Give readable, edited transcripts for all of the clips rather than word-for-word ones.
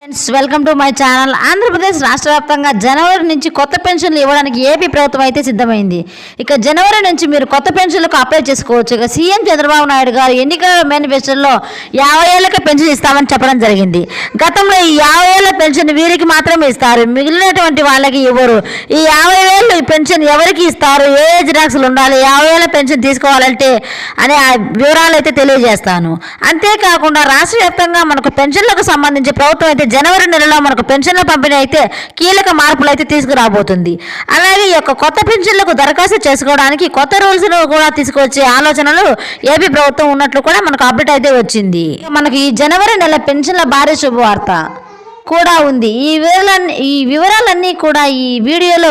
Friends, welcome to my channel. Andhra Pradesh రాష్ట్ర వ్యాప్తంగా జనవరి నుంచి కొత్త పెన్షన్లు ఇవ్వడానికి ఏపీ ప్రభుత్వం అయితే సిద్ధమైంది. ఇక జనవరి నుంచి మీరు కొత్త పెన్షన్లకు అప్లై చేసుకోవచ్చు. ఇక సీఎం చంద్రబాబు నాయుడు గారు ఎన్నికల మేనిఫెస్టోలో 50 ఏళ్ళకే పెన్షన్ ఇస్తామని చెప్పడం జరిగింది. గతంలో ఈ 50 ఏళ్ళ పెన్షన్ వీరికి మాత్రమే ఇస్తారు, మిగిలినటువంటి వాళ్ళకి ఇవ్వరు. ఈ 50 ఏళ్ళు పెన్షన్ ఎవరికి ఇస్తారు, ఏ జిరాక్స్లు ఉండాలి, 50 ఏళ్ళ పెన్షన్ తీసుకోవాలంటే అనే వివరాలు అయితే తెలియజేస్తాను. అంతేకాకుండా రాష్ట్ర వ్యాప్తంగా మనకు పెన్షన్లకు సంబంధించి ప్రభుత్వం అయితే జనవరి నెలలో మనకు పెన్షన్ల పంపిణీ అయితే కీలక మార్పులు అయితే తీసుకురాబోతుంది. అలాగే ఈ యొక్క కొత్త పెన్షన్లకు దరఖాస్తు చేసుకోవడానికి కొత్త రూల్స్ కూడా తీసుకొచ్చే ఆలోచనలు ఏపీ ప్రభుత్వం ఉన్నట్లు కూడా మనకు అప్డేట్ అయితే వచ్చింది. మనకి ఈ జనవరి నెల పెన్షన్ల భారీ శుభవార్త కూడా ఉంది. ఈ వివరాలన్నీ కూడా ఈ వీడియోలో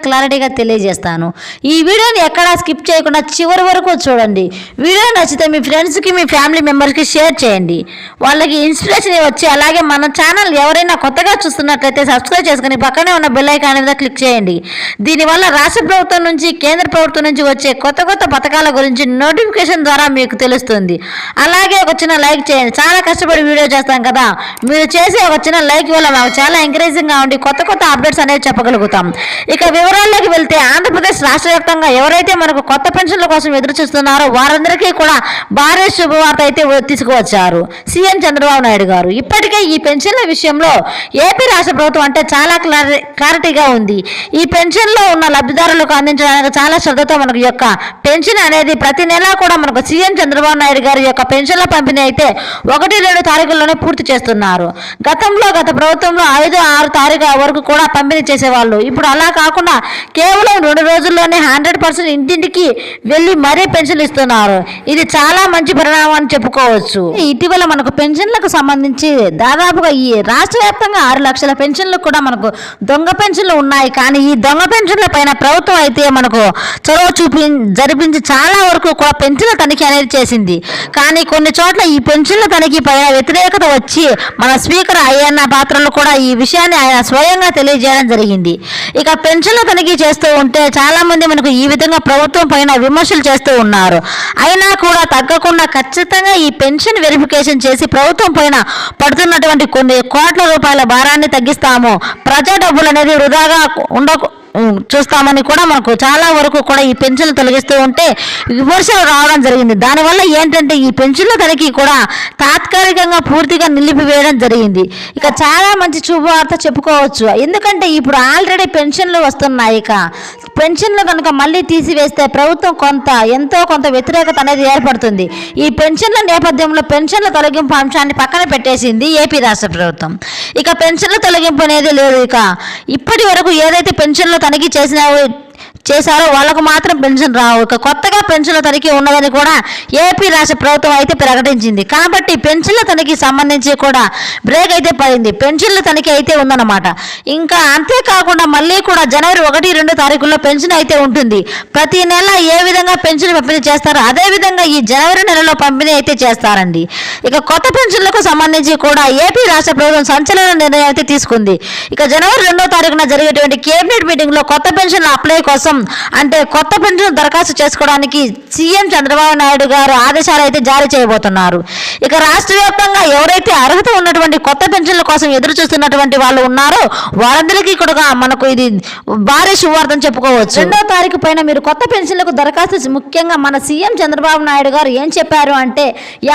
క్లారిటీగా తెలియజేస్తాను. ఈ వీడియోని ఎక్కడా స్కిప్ చేయకుండా చివరి వరకు చూడండి. వీడియో నచ్చితే మీ ఫ్రెండ్స్కి, మీ ఫ్యామిలీ మెంబర్స్కి షేర్ చేయండి, వాళ్ళకి ఇన్స్పిరేషన్ వచ్చి. అలాగే మన ఛానల్ ఎవరైనా కొత్తగా చూస్తున్నట్లయితే సబ్స్క్రైబ్ చేసుకుని పక్కనే ఉన్న బెల్ ఐకాన్ మీద క్లిక్ చేయండి. దీనివల్ల రాష్ట్ర ప్రభుత్వం నుంచి, కేంద్ర ప్రభుత్వం నుంచి వచ్చే కొత్త పథకాల గురించి నోటిఫికేషన్ ద్వారా మీకు తెలుస్తుంది. అలాగే ఒక చిన్న లైక్ చేయండి. చాలా కష్టపడి వీడియో చేస్తాం కదా, మీరు చేసే ఒక చిన్న లైక్ వల్ల మాకు చాలా ఎంకరేజింగ్గా ఉండి కొత్త అప్డేట్స్ అనేవి చెప్పగలుగుతాం. ఇక వివరాల్లోకి వెళ్తే, ఆంధ్రప్రదేశ్ రాష్ట్ర వ్యాప్తంగా ఎవరైతే మనకు కొత్త పెన్షన్ల కోసం ఎదురు చూస్తున్నారో వారందరికీ కూడా భారీ శుభవార్త అయితే తీసుకువచ్చారు సీఎం చంద్రబాబు నాయుడు గారు. ఇప్పటికే ఈ పెన్షన్ల విషయంలో ఏపీ రాష్ట్ర ప్రభుత్వం అంటే చాలా క్లారిటీగా ఉంది. ఈ పెన్షన్లో ఉన్న లబ్ధిదారులకు అందించడానికి చాలా శ్రద్ధతో మనకు యొక్క పెన్షన్ అనేది ప్రతి నెలా కూడా మనకు సీఎం చంద్రబాబు నాయుడు గారి యొక్క పెన్షన్ల పంపిణీ అయితే 1-2 తారీఖుల్లోనే పూర్తి చేస్తున్నారు. గత ప్రభుత్వంలో 5-6 తారీఖు వరకు కూడా పంపిణీ చేసేవాళ్ళు. ఇప్పుడు అలా కాకుండా కేవలం 2 రోజుల్లోనే 100% ఇంటింటికి వెళ్ళి మరీ పెన్షన్లు ఇస్తున్నారు. ఇది చాలా మంచి పరిణామం అని చెప్పుకోవచ్చు. ఇటీవల మనకు పెన్షన్లకు సంబంధించి దాదాపుగా ఈ రాష్ట్ర వ్యాప్తంగా 6 లక్షల పెన్షన్లు కూడా మనకు దొంగ పెన్షన్లు ఉన్నాయి. కానీ ఈ దొంగ పెన్షన్ల పైన ప్రభుత్వం అయితే మనకు చొరవ జరిపించి చాలా వరకు కూడా పెన్షన్ల తనిఖీ అనేది చేసింది. కానీ కొన్ని చోట్ల ఈ పెన్షన్ల తనిఖీ పైన వ్యతిరేకత వచ్చి మన స్పీకర్ అయ్యన్న పాత్రలు కూడా ఈ విషయాన్ని ఆయన స్వయంగా తెలియజేయడం జరిగింది. ఇక పెన్షన్ల తనిఖీ చేస్తూ ఉంటే చాలా మంది మనకు ఈ విధంగా ప్రభుత్వం పైన విమర్శలు చేస్తూ ఉన్నారు. అయినా కూడా తగ్గకుండా ఖచ్చితంగా ఈ పెన్షన్ వెరిఫికేషన్ చేసి ప్రభుత్వం పైన పడుతున్నటువంటి కొన్ని కోట్ల రూపాయల భారాన్ని తగ్గిస్తాము, ప్రజా డబ్బులు అనేది వృధాగా చూస్తామని కూడా మనకు చాలా వరకు కూడా ఈ పెన్షన్లు తొలగిస్తూ ఉంటే విమర్శలు రావడం జరిగింది. దానివల్ల ఏంటంటే ఈ పెన్షన్ల తనిఖీ కూడా తాత్కాలికంగా పూర్తిగా నిలిపివేయడం జరిగింది. ఇక చాలా మంచి శుభవార్త చెప్పుకోవచ్చు. ఎందుకంటే ఇప్పుడు ఆల్రెడీ పెన్షన్లు వస్తున్నాయి. ఇక పెన్షన్లు కనుక మళ్ళీ తీసివేస్తే ప్రభుత్వం ఎంతో కొంత వ్యతిరేకత అనేది ఏర్పడుతుంది. ఈ పెన్షన్ల నేపథ్యంలో పెన్షన్ల తొలగింపు అంశాన్ని పక్కన పెట్టేసింది ఏపీ రాష్ట్ర ప్రభుత్వం. ఇక పెన్షన్ల తొలగింపు అనేది లేదు. ఇక ఇప్పటి వరకు ఏదైతే పెన్షన్లు తనిఖీ చేశారో వాళ్ళకు మాత్రం పెన్షన్ రావు. ఇక కొత్తగా పెన్షన్ల తనిఖీ ఉన్నదని కూడా ఏపీ రాష్ట్ర ప్రభుత్వం అయితే ప్రకటించింది. కాబట్టి పెన్షన్ల తనిఖీ సంబంధించి కూడా బ్రేక్ అయితే పడింది. పెన్షన్ల తనిఖీ అయితే ఉందన్నమాట. ఇంకా అంతేకాకుండా మళ్ళీ కూడా జనవరి 1-2 తారీఖుల్లో పెన్షన్ అయితే ఉంటుంది. ప్రతి నెల ఏ విధంగా పెన్షన్ పంపిణీ చేస్తారో అదే విధంగా ఈ జనవరి నెలలో పంపిణీ అయితే చేస్తారండి. ఇక కొత్త పెన్షన్లకు సంబంధించి కూడా ఏపీ రాష్ట్ర ప్రభుత్వం సంచలన నిర్ణయం అయితే తీసుకుంది. ఇక జనవరి 2వ తారీఖున జరిగేటువంటి కేబినెట్ మీటింగ్లో కొత్త పెన్షన్ల అప్లై కోసం అంటే కొత్త పెన్షన్ దరఖాస్తు చేసుకోవడానికి సీఎం చంద్రబాబు నాయుడు గారు ఆదేశాలు అయితే జారీ చేయబోతున్నారు. ఇక రాష్ట్ర వ్యాప్తంగా ఎవరైతే అర్హత ఉన్నటువంటి కొత్త పెన్షన్ల కోసం ఎదురు చూస్తున్నటువంటి వాళ్ళు ఉన్నారో వారందరికీ కూడా మనకు ఇది భారీ శుభవార్తని చెప్పుకోవచ్చు. 2వ తారీఖు పైన మీరు కొత్త పెన్షన్లకు దరఖాస్తు, ముఖ్యంగా మన సీఎం చంద్రబాబు నాయుడు గారు ఏం చెప్పారు అంటే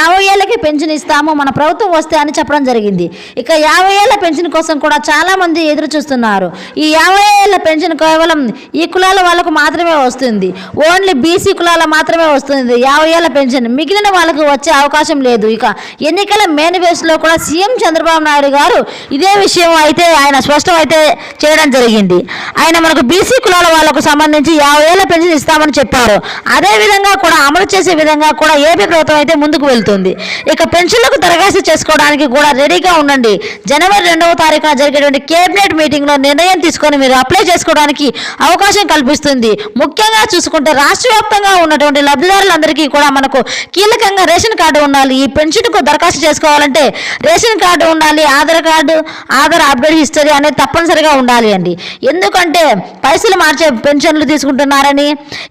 50 ఏళ్ళకి పెన్షన్ ఇస్తాము మన ప్రభుత్వం వస్తే అని చెప్పడం జరిగింది. ఇక 50 ఏళ్ళ పెన్షన్ కోసం కూడా చాలా మంది ఎదురు చూస్తున్నారు. ఈ 50 ఏళ్ళ పెన్షన్ కేవలం ఈ కులాల వాళ్ళకు మాత్రమే వస్తుంది. ఓన్లీ బీసీ కులాల మాత్రమే వస్తుంది 50 ఏళ్ళ పెన్షన్. మిగిలిన వాళ్ళకు వచ్చే అవకాశం లేదు. ఇక ఎన్నికల మేనిఫెస్టోలో కూడా సీఎం చంద్రబాబు నాయుడు గారు ఇదే విషయం అయితే ఆయన స్పష్టం అయితే చేయడం జరిగింది. ఆయన మనకు బీసీ కులాల వాళ్ళకు సంబంధించి 50 ఏళ్ళ పెన్షన్ ఇస్తామని చెప్పారు. అదే విధంగా కూడా అమలు చేసే విధంగా కూడా ఏపీ ప్రభుత్వం అయితే ముందుకు వెళ్తుంది. ఇక పెన్షన్లకు దరఖాస్తు చేసుకోవడానికి కూడా రెడీగా ఉండండి. జనవరి 2వ తారీఖున జరిగేటువంటి కేబినెట్ మీటింగ్లో నిర్ణయం తీసుకొని మీరు అప్లై చేసుకోవడానికి అవకాశం కల్పిస్తుంది కల్పిస్తుంది. ముఖ్యంగా చూసుకుంటే రాష్ట్ర వ్యాప్తంగా ఉన్నటువంటి లబ్ధిదారులందరికీ కూడా మనకు కీలకంగా రేషన్ కార్డు ఉండాలి. ఈ పెన్షన్కు దరఖాస్తు చేసుకోవాలంటే రేషన్ కార్డు ఉండాలి, Aadhaar card, Aadhaar update history అనేది తప్పనిసరిగా ఉండాలి అండి. ఎందుకంటే పైసలు మార్చే పెన్షన్లు తీసుకుంటున్నారని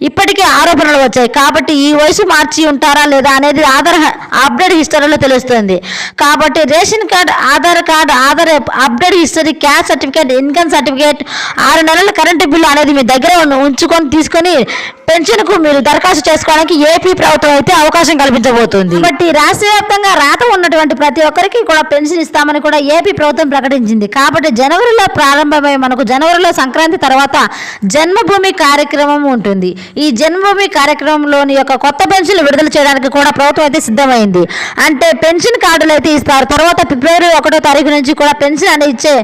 ఇప్పటికే ఆరోపణలు వచ్చాయి. కాబట్టి ఈ వయసు మార్చి ఉంటారా లేదా అనేది ఆధార్ అప్డేట్ హిస్టరీలో తెలుస్తుంది. కాబట్టి ration card, Aadhaar update history, caste certificate, income certificate, 6 నెలల కరెంటు బిల్లు అనేది మీ దగ్గర తీసుకొని పెన్షన్కు మీరు దరఖాస్తు చేసుకోవడానికి ఏపీ ప్రభుత్వం అయితే అవకాశం కల్పించబోతుంది. కాబట్టి రాష్ట్ర వ్యాప్తంగా రాత ఉన్నటువంటి ప్రతి ఒక్కరికి కూడా పెన్షన్ ఇస్తామని కూడా ఏపీ ప్రభుత్వం ప్రకటించింది. కాబట్టి జనవరిలో ప్రారంభమై మనకు జనవరిలో సంక్రాంతి తర్వాత జన్మభూమి కార్యక్రమం ఉంటుంది. ఈ జన్మభూమి కార్యక్రమంలోని యొక్క కొత్త పెన్షన్లు విడుదల చేయడానికి కూడా ప్రభుత్వం అయితే సిద్ధమైంది. అంటే పెన్షన్ కార్డులు అయితే ఇస్తారు. తర్వాత ఫిబ్రవరి 1వ తారీఖు నుంచి కూడా పెన్షన్ అనేది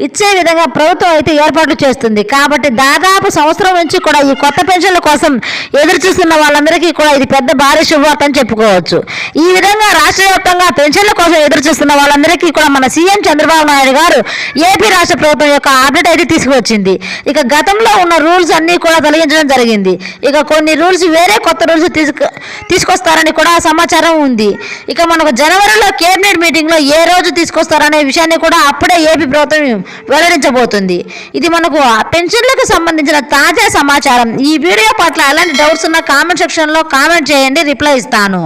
ఇచ్చే విధంగా ప్రభుత్వం అయితే ఏర్పాట్లు చేస్తుంది. కాబట్టి దాదాపు సంవత్సరం నుంచి కూడా ఈ కొత్త పెన్షన్ల కోసం ఎదురు చూస్తున్న వాళ్ళందరికీ కూడా ఇది పెద్ద భారీ శుభవార్త అని చెప్పుకోవచ్చు. ఈ విధంగా రాష్ట్ర వ్యాప్తంగా పెన్షన్ల కోసం ఎదురు చూస్తున్న వాళ్ళందరికీ కూడా మన సీఎం చంద్రబాబు నాయుడు గారు ఏపీ రాష్ట్ర ప్రభుత్వం యొక్క అప్డేట్ అయితే తీసుకువచ్చింది. ఇక గతంలో ఉన్న రూల్స్ అన్నీ కూడా తొలగించడం జరిగింది. ఇక కొన్ని రూల్స్ వేరే కొత్త రూల్స్ తీసుకొస్తారని కూడా సమాచారం ఉంది. ఇక మనకు జనవరిలో కేబినెట్ మీటింగ్లో ఏ రోజు తీసుకొస్తారనే విషయాన్ని కూడా అప్పుడే ఏపీ ప్రభుత్వం వెల్లడించబోతుంది. ఇది మనకు పెన్షన్లకు సంబంధించిన తాజా సమాచారం. ఈ వీడియో పట్ల ఎలాంటి డౌట్స్ ఉన్నా కామెంట్ సెక్షన్లో కామెంట్ చేయండి, రిప్లై ఇస్తాను.